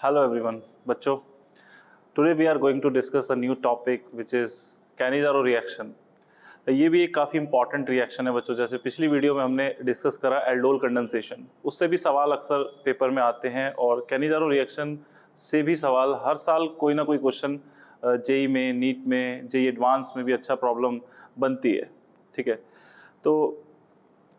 Hello everyone, बच्चों. Today we are going to discuss a new topic which is Cannizzaro reaction. ये भी एक काफ़ी इंपॉर्टेंट रिएक्शन है बच्चों. जैसे पिछली वीडियो में हमने डिस्कस करा एल्डोल कंडेंसेशन, उससे भी सवाल अक्सर पेपर में आते हैं और कैनिज़ारो रिएक्शन से भी सवाल हर साल कोई ना कोई क्वेश्चन जेई में, नीट में, जेई एडवांस में भी अच्छा प्रॉब्लम बनती है. ठीक है, तो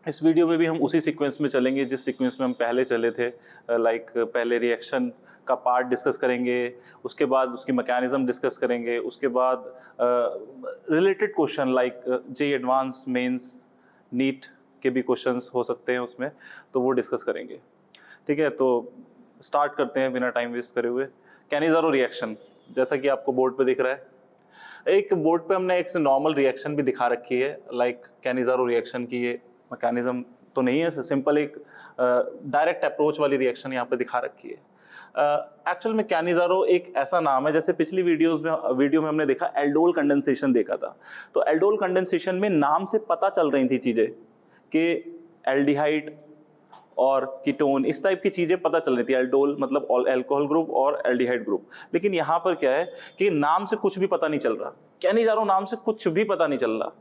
इस वीडियो में भी हम उसी सीक्वेंस में चलेंगे जिस सीक्वेंस में हम पहले चले थे. लाइक पहले रिएक्शन का पार्ट डिस्कस करेंगे, उसके बाद उसकी मैकेनिज्म डिस्कस करेंगे, उसके बाद related question like JEE advance, mains, NEET के भी क्वेश्चंस हो सकते हैं उसमें, तो वो डिस्कस करेंगे. ठीक है, तो स्टार्ट करते हैं बिना टाइम वेस्ट करे हुए. कैनिज़ारो रिएक्शन, जैसा कि आपको बोर्ड पे दिख रहा है, एक बोर्ड पे हमने एक नॉर्मल रिएक्शन भी दिखा रखी है. लाइक कैनिज़ारो रिएक्शन की ये मैकेनिज्म तो नहीं है, सिंपल एक डायरेक्ट अप्रोच वाली रिएक्शन यहाँ पे दिखा रखी है. एक्चुअल में कैनिज़ारो एक ऐसा नाम है, जैसे पिछली वीडियो में हमने देखा एल्डोल कंडेंसेशन देखा था. तो एल्डोल कंडेंसेशन में नाम से पता चल रही थी चीज़ें कि एल्डिहाइड और कीटोन, इस टाइप की चीज़ें पता चल रही थी. एल्डोल मतलब अल्कोहल ग्रुप और एल्डिहाइड ग्रुप. लेकिन यहाँ पर क्या है कि नाम से कुछ भी पता नहीं चल रहा. कैनिज़ारो नाम से कुछ भी पता नहीं चल रहा.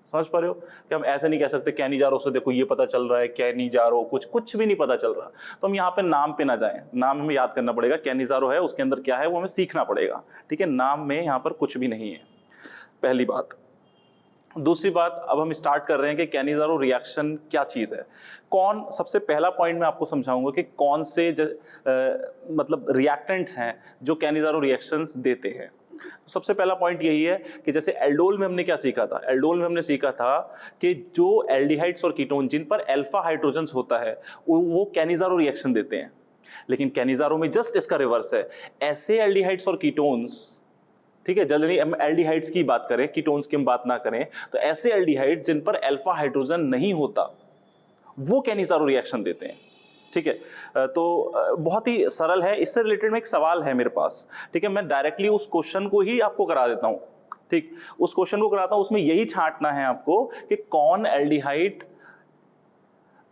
समझ पा रहे हो कि हम ऐसे नहीं कह सकते कैनिज़ारो से देखो ये पता चल रहा है, कैनिज़ारो कुछ भी नहीं पता चल रहा. तो हम यहाँ पे नाम पे ना जाएं, नाम हमें याद करना पड़ेगा. कैनिज़ारो है, उसके अंदर क्या है वो हमें सीखना पड़ेगा. ठीक है, नाम में यहाँ पर कुछ भी नहीं है, पहली बात. दूसरी बात, अब हम स्टार्ट कर रहे हैं कि कैनिज़ारो रिएक्शन क्या चीज़ है. कौन, सबसे पहला पॉइंट मैं आपको समझाऊंगा कि कौन से मतलब रिएक्टेंट्स हैं जो कैनिज़ारो रिएक्शंस देते हैं. सबसे पहला पॉइंट यही है कि जैसे एल्डोल में हमने क्या सीखा था. एल्डोल में हमने सीखा था कि जो एल्डिहाइड्स और कीटोन जिन पर अल्फा हाइड्रोजन्स होता है वो कैनिज़ारो रिएक्शन देते हैं. लेकिन कैनिज़ारो में जस्ट इसका रिवर्स है. ऐसे एल्डिहाइड्स और कीटोन्स, ठीक है, जनरली हम एल्डिहाइड्स की बात करें, कीटोन्स की हम बात ना करें, तो ऐसे एल्डिहाइड जिन पर अल्फा हाइड्रोजन नहीं होता वो कैनिज़ारो रिएक्शन देते हैं. ठीक है, तो बहुत ही सरल है. इससे रिलेटेड में एक सवाल है मेरे पास. ठीक है, मैं डायरेक्टली उस क्वेश्चन को ही आपको करा देता हूं. ठीक, उस क्वेश्चन को कराता हूं, उसमें यही छांटना है आपको कि कौन एल्डिहाइड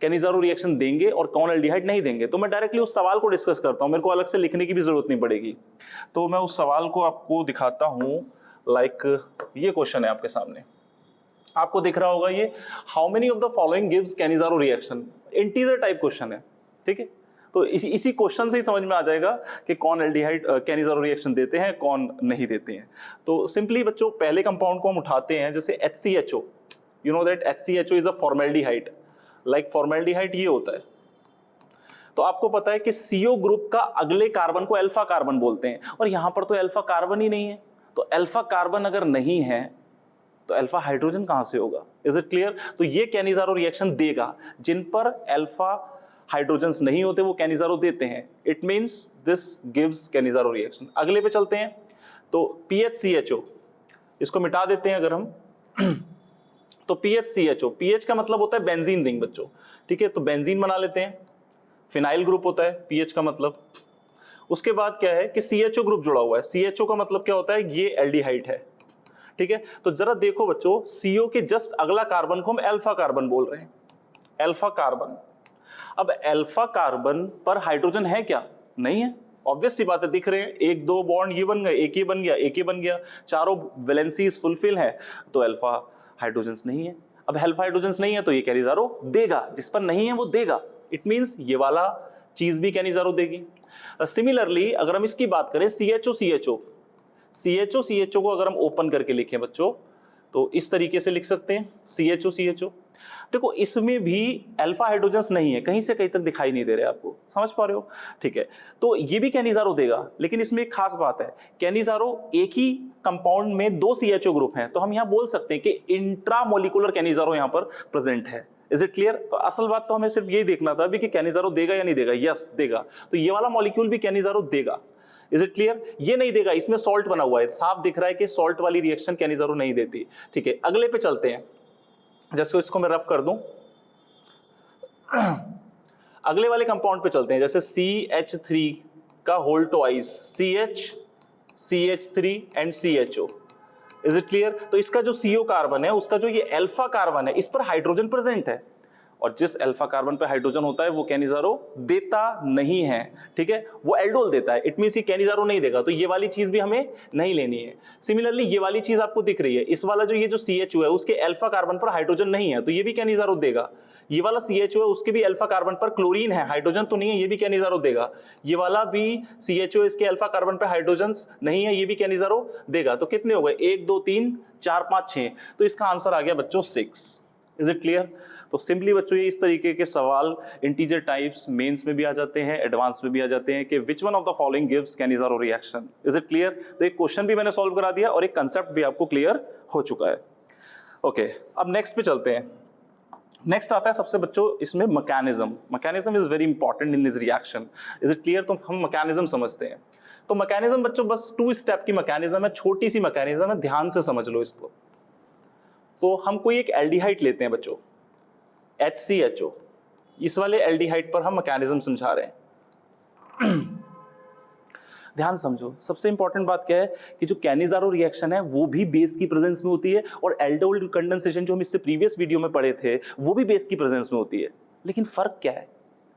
कैनिज़ारो रिएक्शन देंगे और कौन एल्डिहाइड नहीं देंगे. तो मैं डायरेक्टली उस सवाल को डिस्कस करता हूं, मेरे को अलग से लिखने की भी जरूरत नहीं पड़ेगी. तो मैं उस सवाल को आपको दिखाता हूं. लाइक ये क्वेश्चन है आपके सामने, आपको दिख रहा होगा ये, how many of the following gives Cannizzaro reaction. Integer type question है. ठीक है, तो इसी क्वेश्चन से ही समझ में आ जाएगा कि कौन एल्डिहाइड कैनिज़ारो रिएक्शन देते हैं, कौन नहीं देते हैं. तो सिंपली बच्चों पहले कंपाउंड को हम उठाते हैं, जैसे HCHO. You know that HCHO is a formaldehyde. Like formaldehyde ये होता है. तो आपको पता है कि CO ग्रुप का अगले कार्बन को अल्फा कार्बन बोलते हैं, और यहां पर तो अल्फा कार्बन ही नहीं है. तो अल्फा कार्बन अगर नहीं है तो अल्फा हाइड्रोजन कहां से होगा. Is it clear. तो ये कैनिज़ारो रिएक्शन देगा. जिन पर अल्फा हाइड्रोजन्स नहीं होते वो कैनिज़ारो देते हैं. It means this gives Cannizzaro reaction. अगले पे चलते हैं. तो PHCHO, इसको मिटा देते हैं अगर हम तो PHCHO, PH का मतलब होता है बेंजीन रिंग बच्चों. ठीक है, तो बेंजीन बना लेते हैं. फिनाइल ग्रुप होता है PH का मतलब. उसके बाद क्या है कि CHO ग्रुप जुड़ा हुआ है. CHO का मतलब क्या होता है, ये एल्डिहाइड है. ठीक है, तो जरा देखो बच्चों, CO के जस्ट अगला कार्बन को हम अल्फा कार्बन बोल रहे हैं. Alpha carbon. अब अल्फा कार्बन पर हाइड्रोजन है क्या, नहीं है. ऑब्वियस सी बात है, दिख रहे हैं, एक दो बॉन्ड ये बन गए, एक ये बन गया, एक ये बन गया, चारों वैलेंसीज फुलफिल है, तो अल्फा हाइड्रोजन्स नहीं है. अब अल्फा हाइड्रोजन्स नहीं है तो ये कैनिज़ारो देगा. जिस पर नहीं है वो देगा. इट मींस ये वाला चीज भी कैनिज़ारो देगी. सिमिलरली अगर हम इसकी बात करें CHO को अगर हम ओपन करके लिखें बच्चों, तो इस तरीके से लिख सकते हैं CHO. देखो इसमें भी अल्फा हाइड्रोजन्स नहीं है, कहीं से कहीं तक दिखाई नहीं दे रहे आपको. समझ पा रहे हो. ठीक है, तो ये भी कैनिज़ारो देगा. लेकिन इसमें एक खास बात है, कैनिज़ारो एक ही कंपाउंड में 2 CHO ग्रुप हैं, तो हम यहां बोल सकते हैं कि इंट्रामोलिकुलर कैनिज़ारो यहां पर प्रेजेंट है. Is it clear. तो असल बात तो हमें सिर्फ यही देखना था अभी कि कैनिज़ारो देगा या नहीं देगा. यस देगा. तो ये वाला मॉलिक्यूल भी कैनिज़ारो देगा. Is it clear. ये नहीं देगा, इसमें सॉल्ट बना हुआ है, साफ दिख रहा है कि सॉल्ट वाली रिएक्शन कैनिज़ारो नहीं देती. ठीक है, अगले पे चलते हैं. जैसे इसको मैं रफ कर दूं, अगले वाले कंपाउंड पे चलते हैं. जैसे CH3 का whole twice, CH3 and CHO. Is it clear. तो इसका जो CO कार्बन है, उसका जो ये अल्फा कार्बन है, इस पर हाइड्रोजन प्रेजेंट है. और जिस अल्फा कार्बन पे हाइड्रोजन होता है वो कैनिजारो देता नहीं है, ठीक है, वो एल्डोल देता है। इट मींस ये कैनिजारो नहीं देगा, तो ये वाली चीज भी हमें नहीं लेनी है। सिमिलरली ये वाली चीज आपको दिख रही है, इस वाला जो ये जो CHO है उसके अल्फा कार्बन पर हाइड्रोजन नहीं है, तो ये भी कैनिजारो देगा। ये वाला CHO है उसके भी अल्फा कार्बन पर क्लोरीन है, हाइड्रोजन तो नहीं है, ये भी कैनिजारो देगा। ये वाला भी CHO इसके अल्फा कार्बन पर हाइड्रोजन नहीं है, ये भी कैनिजारो देगा। तो कितने हो गए, 1 2 3 4 5 6, तो इसका आंसर आ गया बच्चों 6। Is it clear? तो सिंपली बच्चों ये इस तरीके के सवाल इंटीजर टाइप्स मेंस में भी आ जाते हैं, एडवांस में भी आ जाते हैं कि which one of the following gives Cannizzaro reaction. Is it clear? तो एक क्वेश्चन भी मैंने सॉल्व करा दिया और एक कंसेप्ट भी आपको क्लियर हो चुका है। ओके, अब नेक्स्ट पे चलते हैं। नेक्स्ट आता है सबसे बच्चों इसमें mechanism. Mechanism is very important in this reaction. Is it clear? तो हम मैकेनिज्म समझते हैं। तो मैकेनिज्म बच्चों बस 2 स्टेप की मैकेनिज्म है, छोटी सी मैकेनिज्म है, ध्यान से समझ लो इसको। तो हम कोई एक एल्डिहाइड लेते हैं बच्चों, HCHO, इस वाले एल्डिहाइड पर हम मैकेनिज्म समझा रहे हैं। ध्यान समझो, सबसे इंपॉर्टेंट बात क्या है कि जो कैनिजारो रिएक्शन है वो भी बेस की प्रेजेंस में होती है, और एल्डोल कंडेंसेशन जो हम इससे प्रीवियस वीडियो में पढ़े थे वो भी बेस की प्रेजेंस में होती है। लेकिन फर्क क्या है,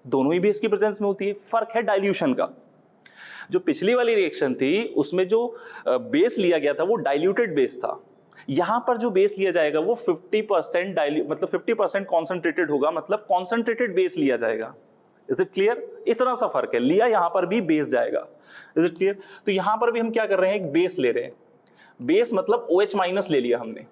दोनों ही बेस की प्रेजेंस में होती है, फर्क है डाइल्यूशन का। जो पिछली वाली रिएक्शन थी उसमें जो बेस लिया गया था वो डाइल्यूटेड बेस था, यहां पर जो बेस लिया जाएगा वो 50% मतलब 50% कॉन्सेंट्रेटेड होगा, मतलब कॉन्सेंट्रेटेड बेस लिया जाएगा। Is it clear? इतना सा फर्क है, लिया यहां पर भी बेस जाएगा। Is it clear? तो यहां पर भी हम क्या कर रहे हैं, एक बेस ले रहे हैं। बेस मतलब OH माइनस ले लिया हमने।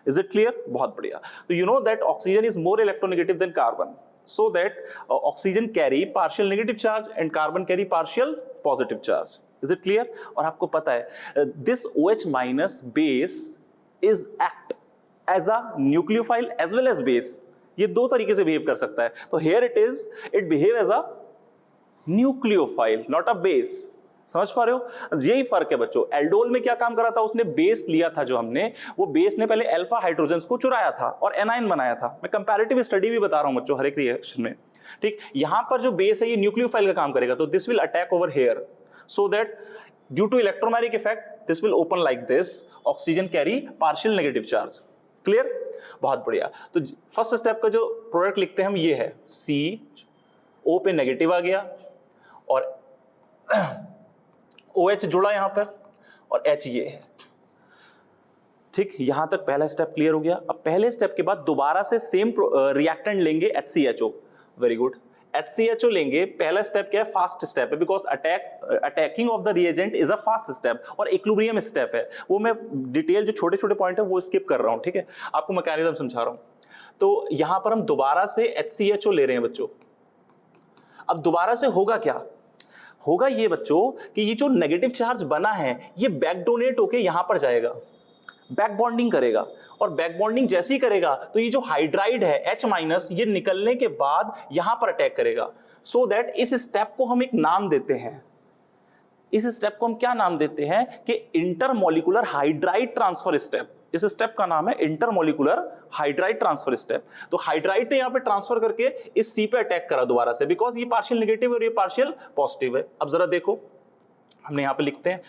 Is it clear? बहुत बढ़िया। तो you know that oxygen is more electronegative than carbon, so that oxygen carry partial negative charge and carbon carry partial positive charge. Is it clear? और आपको पता है this OH minus base is act as a nucleophile as well as base. ये दो तरीके से behave कर सकता है। तो here it behave as a nucleophile, not a base. समझ पा रहे हो? यही फर्क है बच्चों। एल्डोल में क्या काम करा था, उसने बेस लिया था, जो हमने वो बेस ने पहले अल्फा हाइड्रोजन्स को चुराया था और एनाइन बनाया था। मैं कंपैरेटिव स्टडी भी बता रहा हूं बच्चों हर एक रिएक्शन में, ठीक। यहां पर जो बेस है ये न्यूक्लियोफाइल का काम करेगा, तो this will attack over here so that due to electromagnetic effect this will open like this, oxygen carry partial negative charge. Clear? बहुत बढ़िया। तो फर्स्ट स्टेप का जो प्रोडक्ट लिखते हैं हम ये है, CO पे नेगेटिव आ गया और OH जुड़ा यहां पर और H ये है, ठीक। यहां तक पहला स्टेप क्लियर हो गया। अब पहले स्टेप के बाद दोबारा से सेम रिएक्टेंट लेंगे HCHO। वेरी गुड, HCHO लेंगे। पहला स्टेप क्या है, फास्ट स्टेप है, because attacking of the reagent is a fast step और इक्विलिब्रियम स्टेप है। वो मैं डिटेल जो छोटे छोटे पॉइंट है वो स्किप कर रहा हूं, ठीक है, आपको मैकेनिज्म समझा रहा हूं। तो यहां पर हम दोबारा से HCHO ले रहे हैं बच्चों। अब दोबारा से होगा क्या, होगा ये बच्चों कि ये जो नेगेटिव चार्ज बना है ये बैक डोनेट होके यहां पर जाएगा, बैक बॉन्डिंग करेगा, और बैक बॉन्डिंग जैसे ही करेगा तो ये जो हाइड्राइड है H माइनस ये निकलने के बाद यहां पर अटैक करेगा। सो दैट इस स्टेप को हम एक नाम देते हैं, इस स्टेप को हम क्या नाम देते हैं कि इंटरमोलिकुलर हाइड्राइड ट्रांसफर स्टेप। इस स्टेप का नाम है इंटरमोलिकुलर हाइड्राइड ट्रांसफर स्टेप। तो हाइड्राइड ने यहां पे ट्रांसफर करके इस C पे अटैक करा दोबारा से, बिकॉज ये पार्शियल नेगेटिव और ये पार्शियल पॉजिटिव है। अब जरा देखो, हमने यहां पे लिखते हैं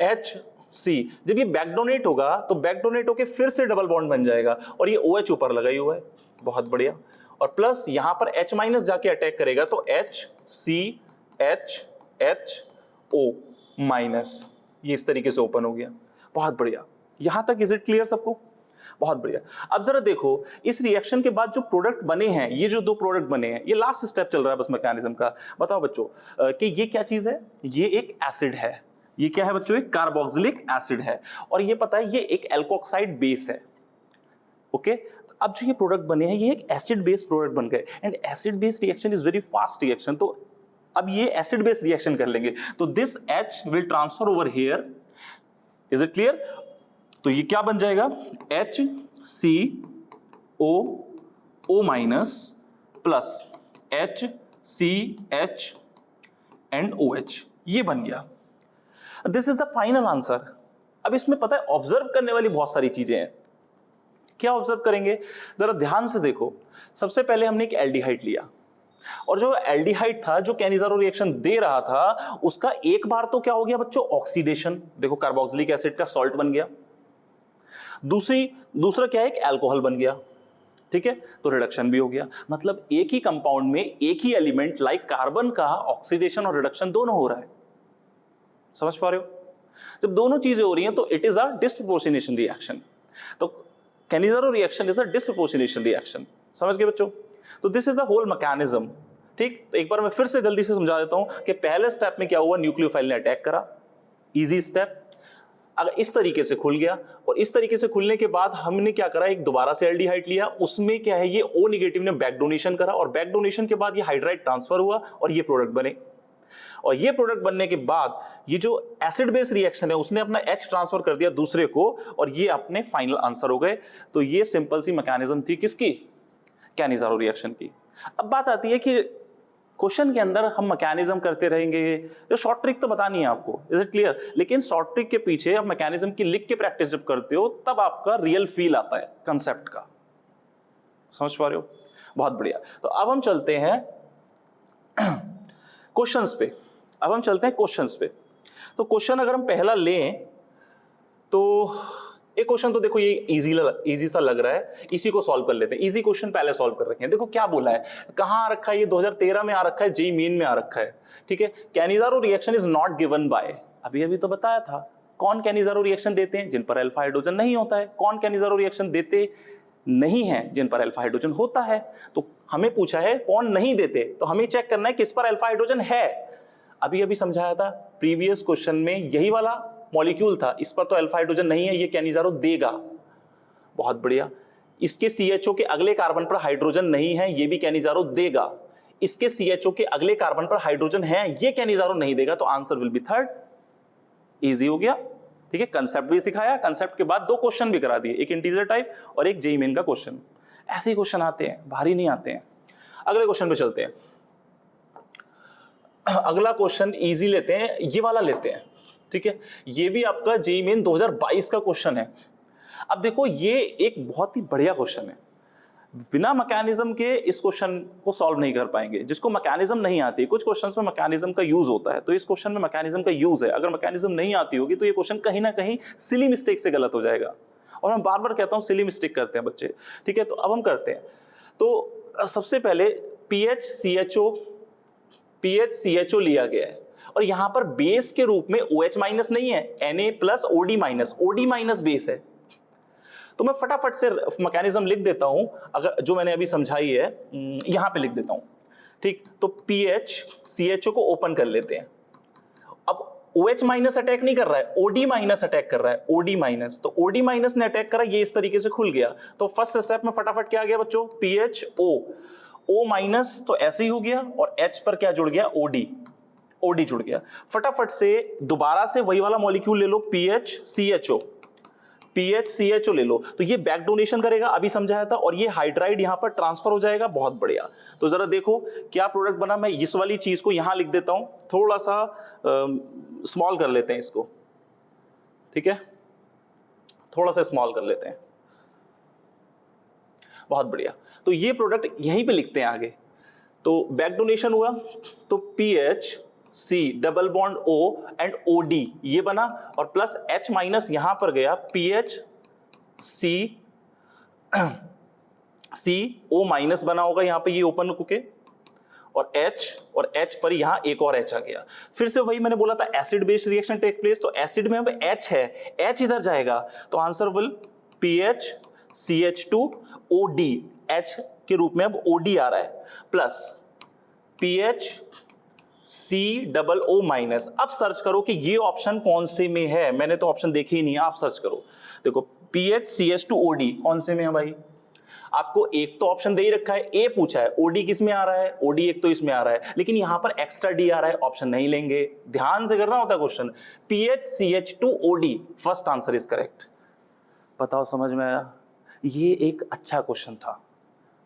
HC, जब ये बैक डोनेट होगा तो बैक डोनेट होके फिर से डबल बॉन्ड बन जाएगा और ये OH ऊपर लगा ही हुआ है, बहुत बढ़िया। और प्लस यहां पर H माइनस जाके अटैक करेगा तो HCHO माइनस, ये इस तरीके से ओपन हो गया, बहुत बढ़िया। यहां तक इज इट क्लियर सबको? बहुत बढ़िया। अब जरा देखो इस रिएक्शन के बाद जो प्रोडक्ट बने हैं, ये जो दो प्रोडक्ट बने हैं, ये लास्ट स्टेप चल रहा है बस मैकेनिज्म का। बताओ बच्चों कि ये क्या चीज है, ये एक एसिड है। ये क्या है बच्चों, एक कार्बोक्सिलिक एसिड है, और ये पता है ये एक एल्कोक्साइड बेस है। ओके, अब जो ये प्रोडक्ट बने हैं ये एक एसिड बेस प्रोडक्ट बन गए, and acid base reaction is very fast reaction. तो अब ये एसिड बेस रिएक्शन कर लेंगे, तो this H will transfer over here. Is it clear? तो ये क्या बन जाएगा, HCO minus plus HCH and OH, ये बन गया। This is the final answer. अब इसमें पता है ऑब्जर्व करने वाली बहुत सारी चीजें हैं। क्या ऑब्जर्व करेंगे, जरा ध्यान से देखो। सबसे पहले हमने एक एल्डिहाइड लिया, और जो एल्डिहाइड था जो कैनिजारो रिएक्शन दे रहा था उसका एक बार तो क्या हो गया बच्चों, ऑक्सीडेशन। देखो कार्बोक्सिलिक एसिड का सॉल्ट बन गया। दूसरा क्या है, एक अल्कोहल बन गया। ठीक है, तो रिडक्शन भी हो गया। मतलब एक ही कंपाउंड में एक ही एलिमेंट लाइक कार्बन का ऑक्सीडेशन और रिडक्शन दोनों हो रहा है। समझ पा रहे हो? जब दोनों चीजें हो रही हैं तो it is a disproportionation reaction. तो Cannizzaro reaction is a disproportionation reaction. समझ गए बच्चों? तो this is the whole mechanism. ठीक, तो एक बार मैं फिर से जल्दी से समझा देता हूं कि पहले स्टेप में क्या हुआ, न्यूक्लियोफाइल ने अटैक करा, इजी स्टेप। अगर इस तरीके से खुल गया और इस तरीके से खुलने के बाद हमने क्या करा, एक दोबारा से एल्डिहाइड लिया, उसमें क्या है ये O नेगेटिव ने बैक डोनेशन करा और बैक डोनेशन के बाद ये हाइड्राइड ट्रांसफर हुआ और ये प्रोडक्ट बने। और ये प्रोडक्ट बनने के बाद ये जो एसिड बेस रिएक्शन है उसने अपना H ट्रांसफर कर दिया दूसरे को और ये अपने फाइनल आंसर हो गए। तो ये सिंपल सी मैकेनिज्म थी किसकी, कैनिज़ारो रिएक्शन की। अब बात आती है कि क्वेश्चन के अंदर हम मैकेनिज्म करते रहेंगे, जो शॉर्ट ट्रिक तो बतानी है आपको, इज इट क्लियर? लेकिन शॉर्ट ट्रिक के पीछे आप मैकेनिज्म की लिख के प्रैक्टिस जब करते हो तब आपका रियल फील आता है कंसेप्ट का। समझ पा रहे हो? बहुत बढ़िया। तो अब हम चलते हैं क्वेश्चंस पे। तो क्वेश्चन अगर हम पहला लें तो एक क्वेश्चन तो देखो ये इजी सा लग रहा है, इसी को सॉल्व कर लेते हैं। इजी क्वेश्चन पहले सॉल्व कर रखे हैं। देखो क्या बोला है, कहां आ रखा है, ये 2013 में आ रखा है, जेईई मेन में आ रखा है। ठीक है, Cannizzaro reaction is not given by, अभी तो बताया था कौन कैनिज़ारो रिएक्शन देते हैं, जिन पर अल्फा हाइड्रोजन नहीं होता है। कौन कैनिज़ारो रिएक्शन देते नहीं है, जिन पर अल्फा हाइड्रोजन होता है। तो हमें पूछा है कौन नहीं देते, तो हमें चेक करना है किस पर अल्फा हाइड्रोजन है। अभी समझाया था प्रीवियस क्वेश्चन में, यही वाला मॉलिक्यूल था, इस पर तो अल्फा हाइड्रोजन नहीं है, ये कैनिज़ारो देगा। बहुत बढ़िया। इसके CHO के अगले कार्बन पर हाइड्रोजन नहीं है, ये भी कैनिज़ारो देगा। इसके CHO के अगले कार्बन पर हाइड्रोजन है, ये कैनिज़ारो नहीं देगा। तो answer will B third. Easy हो गया। ठीक है, कंसेप्ट भी सिखाया, कंसेप्ट के बाद 2 क्वेश्चन भी करा दिए, एक इंटीजर टाइप और एक जेईई मेन का क्वेश्चन। ऐसे ही क्वेश्चन आते हैं, भारी नहीं आते हैं। अगले क्वेश्चन पे चलते हैं। अगला क्वेश्चन इजी लेते हैं, ये वाला लेते हैं। ठीक है, ये भी आपका जेईई मेन 2022 का क्वेश्चन है। अब देखो ये एक बहुत ही बढ़िया क्वेश्चन है, बिना मैकेनिज्म के इस क्वेश्चन को सॉल्व नहीं कर पाएंगे। जिसको मैकेनिज्म नहीं आती, कुछ क्वेश्चंस में मैकेनिज्म का यूज होता है, तो इस क्वेश्चन में मैकेनिज्म का यूज है। अगर मैकेनिज्म नहीं आती होगी तो ये क्वेश्चन कहीं ना कहीं सिली मिस्टेक से गलत हो जाएगा। और मैं बार बार कहता हूं सिली मिस्टेक करते हैं बच्चे। ठीक है, तो अब हम करते हैं। तो सबसे पहले PHCHO लिया गया है और यहां पर बेस के रूप में OH माइनस नहीं है, Na plus OD minus base है। तो मैं फटाफट से मैकेनिज्म लिख देता हूं, अगर जो मैंने अभी समझाई है यहां पे लिख देता हूं। ठीक, तो PHCHO को ओपन कर लेते हैं। अब OH माइनस अटैक नहीं कर रहा है, OD माइनस अटैक कर रहा है, OD माइनस। तो OD माइनस ने अटैक करा, ये इस तरीके से खुल गया। तो फर्स्ट स्टेप में फटाफट क्या आ गया बच्चों, PHO, O माइनस तो ऐसे ही हो गया और H पर क्या जुड़ गया, OD जुड़ गया। फटाफट से दोबारा से वही वाला मॉलिक्यूल ले लो, PHCHO ले लो। तो ये बैक डोनेशन करेगा, अभी समझाया था, और ये हाइड्राइड यहां पर ट्रांसफर हो जाएगा। बहुत बढ़िया। तो जरा देखो क्या प्रोडक्ट बना। मैं इस वाली चीज को यहां लिख देता हूं, थोड़ा सा स्मॉल कर लेते हैं इसको। ठीक है, थोड़ा सा स्मॉल कर लेते हैं। बहुत बढ़िया। तो ये प्रोडक्ट यहीं पे लिखते हैं आगे। तो बैक डोनेशन हुआ तो PHC double bond O and OD ये बना और प्लस H माइनस यहां पर गया, PHCO माइनस बना होगा यहां पे, ये ओपन होके, और H पर यहां एक और H आ गया। फिर से वही मैंने बोला था acid base reaction take place, तो एसिड में अब H है, H इधर जाएगा तो आंसर विल PHCH2OD, H के रूप में अब OD आ रहा है, प्लस PHCOO माइनस। अब सर्च करो कि ये ऑप्शन कौन से में है, मैंने तो ऑप्शन देखे ही नहीं है, आप सर्च करो। देखो PHCH2OD कौन से में है भाई, आपको एक तो ऑप्शन दे ही रखा है, ए पूछा है, OD किस में आ रहा है, OD एक तो इसमें आ रहा है, लेकिन यहां पर एक्स्ट्रा D आ रहा है, ऑप्शन नहीं लेंगे। ध्यान से करना होता है question. PHCH2OD, first answer is correct. बताओ समझ में आया? ये एक अच्छा क्वेश्चन था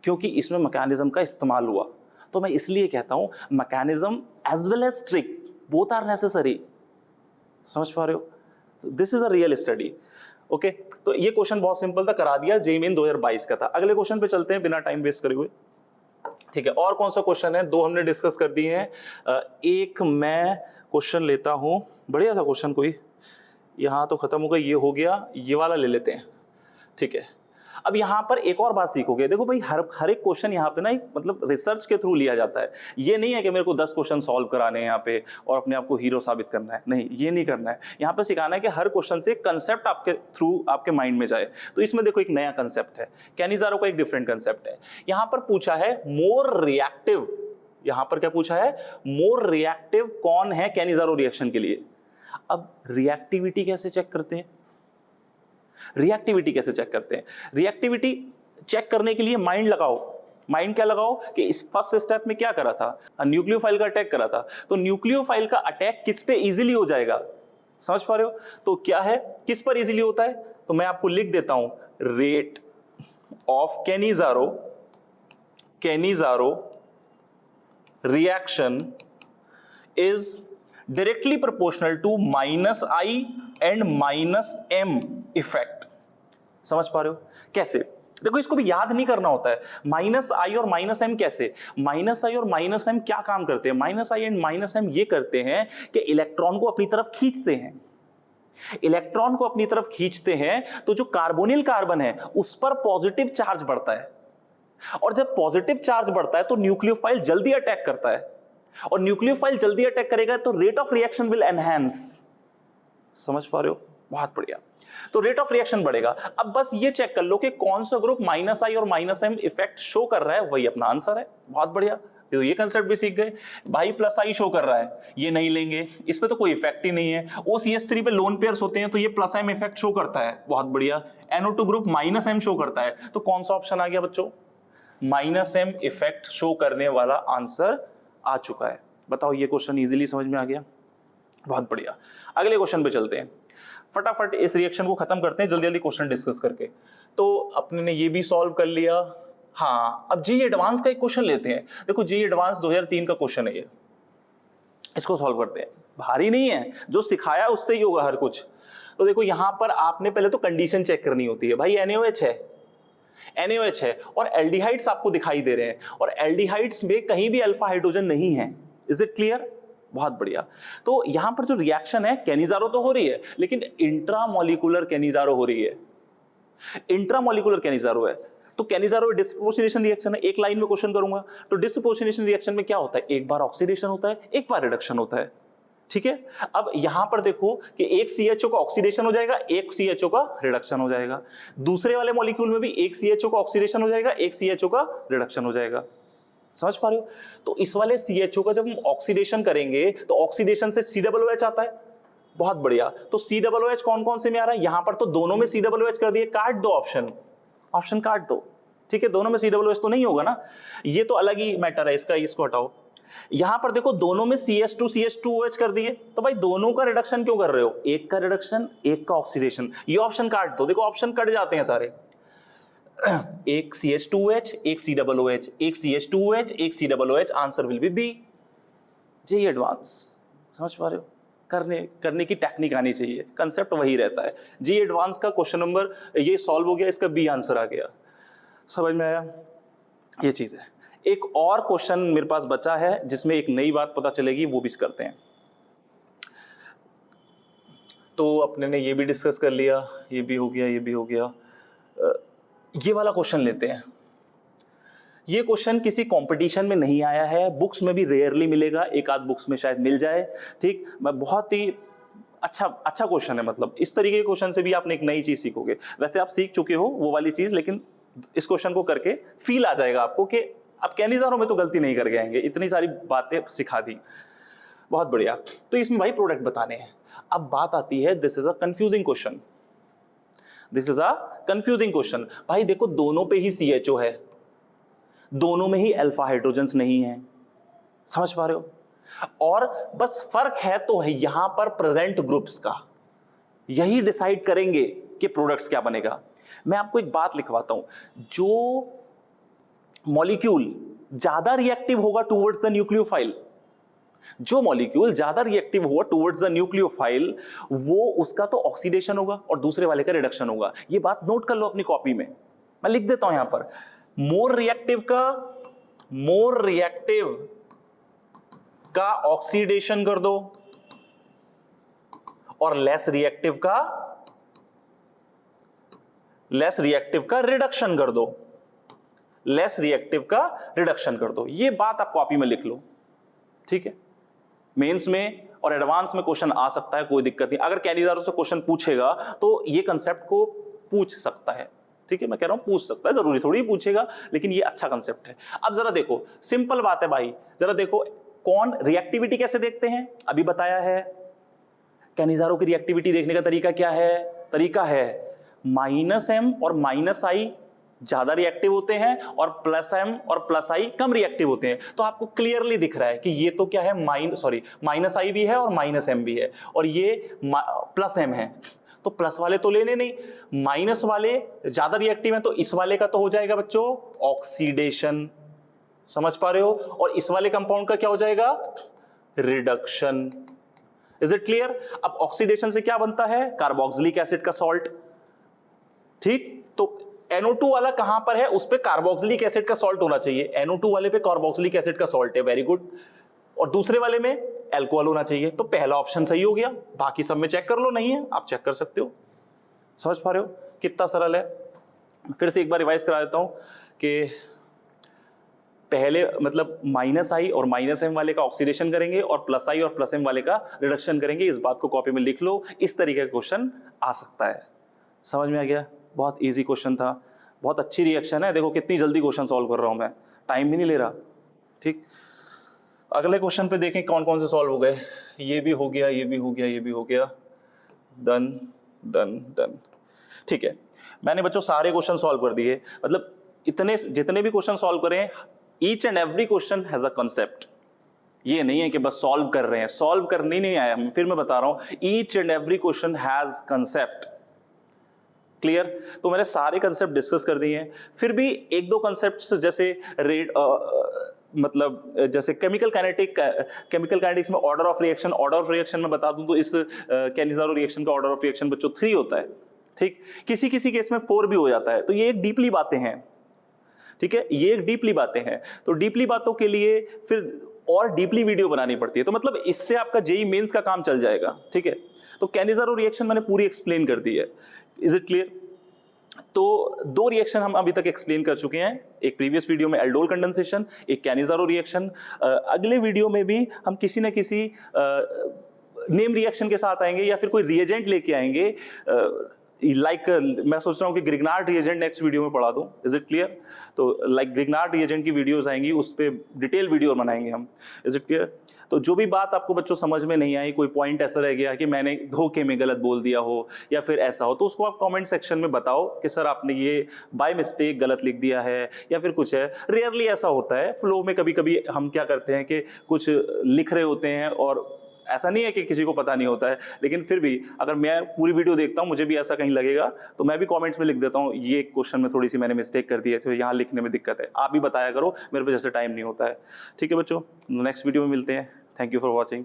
क्योंकि इसमें मैकेनिज्म का इस्तेमाल हुआ। तो मैं इसलिए कहता हूं mechanism as well as trick both are necessary. समझ पा रहे हो? This is a real study. Okay, तो ये क्वेश्चन बहुत सिंपल था, करा दिया, जेईई मेन 2022 का था। अगले क्वेश्चन पे चलते हैं बिना टाइम वेस्ट करे हुए। ठीक है, और कौन सा क्वेश्चन है, 2 हमने डिस्कस कर दिए हैं। एक मैं क्वेश्चन लेता हूं, बढ़िया सा क्वेश्चन कोई, यहां तो खत्म हो गया, ये हो गया, ये वाला ले लेते हैं। ठीक है, अब यहाँ पर एक और बात सीखोगे, देखो भाई हर एक क्वेश्चन यहाँ पे ना एक मतलब रिसर्च के थ्रू लिया जाता है। ये नहीं है कि मेरे को 10 क्वेश्चन सॉल्व कराने हैं यहाँ पे और अपने आप को हीरो साबित करना है, नहीं ये नहीं करना है। यहाँ पे सिखाना है कि हर क्वेश्चन से एक कंसेप्ट आपके थ्रू आपके माइंड में जाए। तो इसमें देखो एक नया कंसेप्ट है, कैनिज़ारो का एक डिफरेंट कंसेप्ट है। यहाँ पर पूछा है मोर रिएक्टिव, यहाँ पर क्या पूछा है, मोर रिएक्टिव कौन है कैनिज़ारो रिएक्शन के लिए। अब रिएक्टिविटी कैसे चेक करते हैं, रिएक्टिविटी कैसे चेक करते हैं, रिएक्टिविटी चेक करने के लिए माइंड लगाओ। माइंड क्या लगाओ कि इस फर्स्ट स्टेप में क्या करा था, न्यूक्लियोफाइल का अटैक करा था, तो न्यूक्लियोफाइल का अटैक किस पे इजीली हो जाएगा, समझ पा रहे हो। तो क्या है, किस पर इजीली होता है, तो मैं आपको लिख देता हूं, rate of Cannizzaro reaction is directly proportional to -I and -M effect. समझ पा रहे हो कैसे, देखो इसको भी याद नहीं करना होता है। -I और -M कैसे, -I और -M क्या काम करते हैं, -I एंड -M ये करते हैं कि इलेक्ट्रॉन को अपनी तरफ खींचते हैं। इलेक्ट्रॉन को अपनी तरफ खींचते हैं तो जो कार्बोनिल कार्बन है उस पर पॉजिटिव चार्ज बढ़ता है, और जब पॉजिटिव चार्ज बढ़ता है तो न्यूक्लियोफाइल जल्दी अटैक करता है, और न्यूक्लियोफाइल जल्दी अटैक करेगा तो rate of reaction will enhance. समझ पा रहे हो, बहुत बढ़िया। तो रेट ऑफ रिएक्शन बढ़ेगा। अब बस ये चेक कर लो कि कौन सा ग्रुप -I और -M इफेक्ट शो कर रहा है, वही अपना आंसर है। बहुत बढ़िया, तो ये कंसेप्ट भी सीख गए। भाई +I शो कर रहा है, ये नहीं लेंगे, इसमें तो कोई इफेक्ट ही नहीं है। OCH3 पे लोन पेयर्स होते हैं तो ये +M इफेक्ट शो करता है, बहुत बढ़िया। NO2 ग्रुप -M शो करता है, तो कौन सा ऑप्शन आ गया बच्चों, -M इफेक्ट शो करने वाला आंसर आ चुका है। बताओ ये क्वेश्चन इजीली समझ में आ गया, बहुत बढ़िया। अगले क्वेश्चन पे चलते हैं, फटाफट इस रिएक्शन को खत्म करते हैं जल्दी जल्दी क्वेश्चन डिस्कस करके। तो अपने ने ये भी सॉल्व कर लिया। हाँ, अब जेईई एडवांस का एक क्वेश्चन लेते हैं। देखो जेईई एडवांस 2003 का क्वेश्चन है ये, इसको सॉल्व करते हैं। भारी नहीं है, जो सिखाया उससे ही होगा हर कुछ। तो देखो यहां पर आपने पहले तो कंडीशन चेक करनी होती है। भाई NaOH है और एल्डिहाइड्स आपको दिखाई दे रहे हैं, और एल्डिहाइड्स में कहीं भी अल्फा हाइड्रोजन नहीं है। इज इट क्लियर, बहुत बढ़िया। तो यहां पर जो रिएक्शन है कैनिज़ारो तो हो रही है, लेकिन इंट्रामोलिकुलर कैनिज़ारो हो रही है। इंट्रामोलिकुलर कैनिज़ारो है, तो कैनिज़ारो डिस्प्रोपोर्शनेशन रिएक्शन है। एक लाइन में क्वेश्चन करूंगा, तो डिस्प्रोपोर्शनेशन रिएक्शन में क्या होता है, एक बार ऑक्सीडेशन होता है, एक बार रिडक्शन होता है, ठीक है। अब यहां पर देखो कि एक CHO का ऑक्सीडेशन हो जाएगा, एक CHO का रिडक्शन हो जाएगा। दूसरे वाले मॉलिक्यूल में भी एक CHO का ऑक्सीडेशन हो जाएगा, एक CHO का रिडक्शन हो जाएगा। समझ पा रहे हो। तो इस वाले CHO का जब हम ऑक्सीडेशन करेंगे तो ऑक्सीडेशन से COOH आता है, बहुत बढ़िया। तो COOH कौन कौन से में आ रहा है, यहां पर तो दोनों में COOH कर दिए, काट दो ऑप्शन काट दो, ठीक है। दोनों में COOH तो नहीं होगा ना, ये तो अलग ही मैटर है इसका, इसको हटाओ। यहां पर देखो दोनों में CH2OH कर दिए, तो भाई दोनों का रिडक्शन क्यों कर रहे हो, एक का रिडक्शन एक का ऑक्सीडेशन, ये ऑप्शन काट दो। देखो ऑप्शन कट जाते हैं सारे, एक CH2OH एक COOH, एक CH2OH एक COOH, answer will be B. JEE advance, समझ पा रहे हो, करने की टेक्निक आनी चाहिए, कंसेप्ट वही रहता है। जेईई एडवांस का क्वेश्चन नंबर ये सॉल्व हो गया, इसका बी आंसर आ गया, समझ में आया, ये चीज है। एक और क्वेश्चन मेरे पास बचा है जिसमें एक नई बात पता चलेगी, वो भी करते हैं। तो अपने ने ये भी डिस्कस कर लिया, ये भी हो गया, ये भी हो गया। ये वाला क्वेश्चन लेते हैं। ये क्वेश्चन किसी कंपटीशन में नहीं आया है, बुक्स में भी रेयरली मिलेगा, एक आध बुक्स में शायद मिल जाए, ठीक। मैं बहुत ही अच्छा क्वेश्चन है, मतलब इस तरीके के क्वेश्चन से भी आपने एक नई चीज सीखोगे। वैसे आप सीख चुके हो वो वाली चीज, लेकिन इस क्वेश्चन को करके फील आ जाएगा आपको कि आप कैनिज़ारो में तो गलती नहीं कर गएंगे, इतनी सारी बातें सिखा दी, बहुत बढ़िया। तो इसमें भाई प्रोडक्ट बताने हैं। अब बात आती है, this is a confusing question, this is a confusing question. भाई देखो दोनों पे ही CHO है, दोनों में ही अल्फा हाइड्रोजन्स नहीं है, समझ पा रहे हो, और बस फर्क है तो है यहां पर प्रेजेंट ग्रुप्स का, यही डिसाइड करेंगे कि प्रोडक्ट्स क्या बनेगा। मैं आपको एक बात लिखवाता हूं, जो मॉलिक्यूल ज्यादा रिएक्टिव होगा टुवर्ड्स द न्यूक्लियोफाइल, जो मॉलिक्यूल ज्यादा रिएक्टिव होगा टुवर्ड्स द न्यूक्लियोफाइल, वो उसका तो ऑक्सीडेशन होगा और दूसरे वाले का रिडक्शन होगा। ये बात नोट कर लो अपनी कॉपी में, मैं लिख देता हूं यहां पर, मोर रिएक्टिव का ऑक्सीडेशन कर दो और लेस रिएक्टिव लेस रिएक्टिव का रिडक्शन कर दो, लेस रिएक्टिव का रिडक्शन कर दो। ये बात आप कॉपी में लिख लो, ठीक है। मेंस में और एडवांस में क्वेश्चन आ सकता है, कोई दिक्कत नहीं। अगर कैनिजारो से क्वेश्चन पूछेगा तो ये कंसेप्ट को पूछ सकता है, ठीक है। मैं कह रहा हूं पूछ सकता है, जरूरी थोड़ी पूछेगा, लेकिन ये अच्छा कंसेप्ट है। अब जरा देखो, सिंपल बात है भाई, जरा देखो कौन रिएक्टिविटी कैसे देखते हैं, अभी बताया है। कैनिजारो की रिएक्टिविटी देखने का तरीका क्या है? तरीका है -m और -i ज्यादा रिएक्टिव होते हैं और +m और +i कम रिएक्टिव होते हैं। तो आपको क्लियरली दिख रहा है कि ये तो क्या है, -i भी है और -m भी है, और ये +m है। तो प्लस वाले तो लेने नहीं, माइनस वाले ज्यादा रिएक्टिव हैं, तो इस वाले का तो हो जाएगा बच्चों ऑक्सीडेशन, समझ पा रहे हो। और इस वाले कंपाउंड का क्या हो जाएगा? रिडक्शन। Is it clear? अब ऑक्सीडेशन से क्या बनता है? कार्बोक्सिलिक एसिड का सॉल्ट, ठीक। तो NO2 वाला कहां पर है? उस पे कार्बोक्सिलिक एसिड का सॉल्ट होना चाहिए। NO2 वाले पे कार्बोक्सिलिक एसिड का सॉल्ट है, वेरी गुड। और दूसरे वाले में एल्कोहल होना चाहिए। तो पहला ऑप्शन सही हो गया, बाकी सब में चेक कर लो, नहीं है आप चेक कर सकते हो। समझ पा रहे हो कितना सरल है? फिर से एक बार रिवाइज करा देता हूं कि पहले मतलब -i और -m वाले का ऑक्सीडेशन करेंगे और +i और +m वाले का रिडक्शन करेंगे। इस बात को कॉपी में लिख लो, इस तरीके का क्वेश्चन आ सकता है। समझ में आ गया? बहुत इजी क्वेश्चन था, बहुत अच्छी रिएक्शन है। देखो कितनी जल्दी क्वेश्चन सॉल्व कर रहा हूं मैं, टाइम भी नहीं ले रहा, ठीक। अगले क्वेश्चन पे देखें कौन कौन से सॉल्व हो गए। ये भी हो गया, ये भी हो गया, ये भी हो गया, डन डन डन, ठीक है। मैंने बच्चों सारे क्वेश्चन सॉल्व कर दिए, मतलब इतने जितने भी क्वेश्चन सॉल्व करें, each and every question has a concept. ये नहीं है कि बस सॉल्व कर रहे हैं, सॉल्व करने नहीं आया हम, फिर मैं बता रहा हूं each and every question has concept. Clear? तो मैंने सारे कंसेप्ट डिस्कस कर दिए हैं। फिर भी एक दो कंसेप्ट जैसे मतलब जैसे केमिकल काइनेटिक्स में ऑर्डर ऑफ रिएक्शन में बता दूं तो इस कैनिजारो रिएक्शन का ऑर्डर ऑफ रिएक्शन बच्चों 3 होता है, ठीक। किसी किसी केस में 4 भी हो जाता है। तो ये एक डीपली बातें हैं, ठीक है, ये एक डीपली बातें हैं। तो डीपली बातों के लिए फिर और डीपली वीडियो बनानी पड़ती है, तो मतलब इससे आपका जेईई मेंस का काम चल जाएगा, ठीक है। तो कैनिजारो रिएक्शन मैंने पूरी एक्सप्लेन कर दी है। Is it clear? तो 2 रिएक्शन हम अभी तक एक्सप्लेन कर चुके हैं, एक प्रीवियस वीडियो में एल्डोल कंडेंसेशन, एक कैनिजारो रिएक्शन। अगले वीडियो में भी हम किसी न किसी नेम रिएक्शन के साथ आएंगे या फिर कोई रिएजेंट लेके आएंगे। मैं सोच रहा हूँ कि ग्रिग्नार्ड रिएजेंट नेक्स्ट वीडियो में पढ़ा दूं। Is it clear? तो ग्रिग्नार्ड रिएजेंट की वीडियोस आएंगी, उस पे डिटेल वीडियो बनाएंगे हम। Is it clear? तो जो भी बात आपको बच्चों समझ में नहीं आई, कोई पॉइंट ऐसा रह गया कि मैंने धोखे में गलत बोल दिया हो या फिर ऐसा हो, तो उसको आप कमेंट सेक्शन में बताओ कि सर आपने ये बाय मिस्टेक गलत लिख दिया है या फिर कुछ है। रेयरली ऐसा होता है, फ्लो में कभी कभी हम क्या करते हैं कि कुछ लिख रहे होते हैं और ऐसा नहीं है कि किसी को पता नहीं होता है, लेकिन फिर भी अगर मैं पूरी वीडियो देखता हूं, मुझे भी ऐसा कहीं लगेगा तो मैं भी कमेंट्स में लिख देता हूं ये क्वेश्चन में थोड़ी सी मैंने मिस्टेक कर दी है, तो यहाँ लिखने में दिक्कत है। आप भी बताया करो, मेरे पे जैसे टाइम नहीं होता है। ठीक है बच्चों, नेक्स्ट वीडियो में मिलते हैं। Thank you for watching.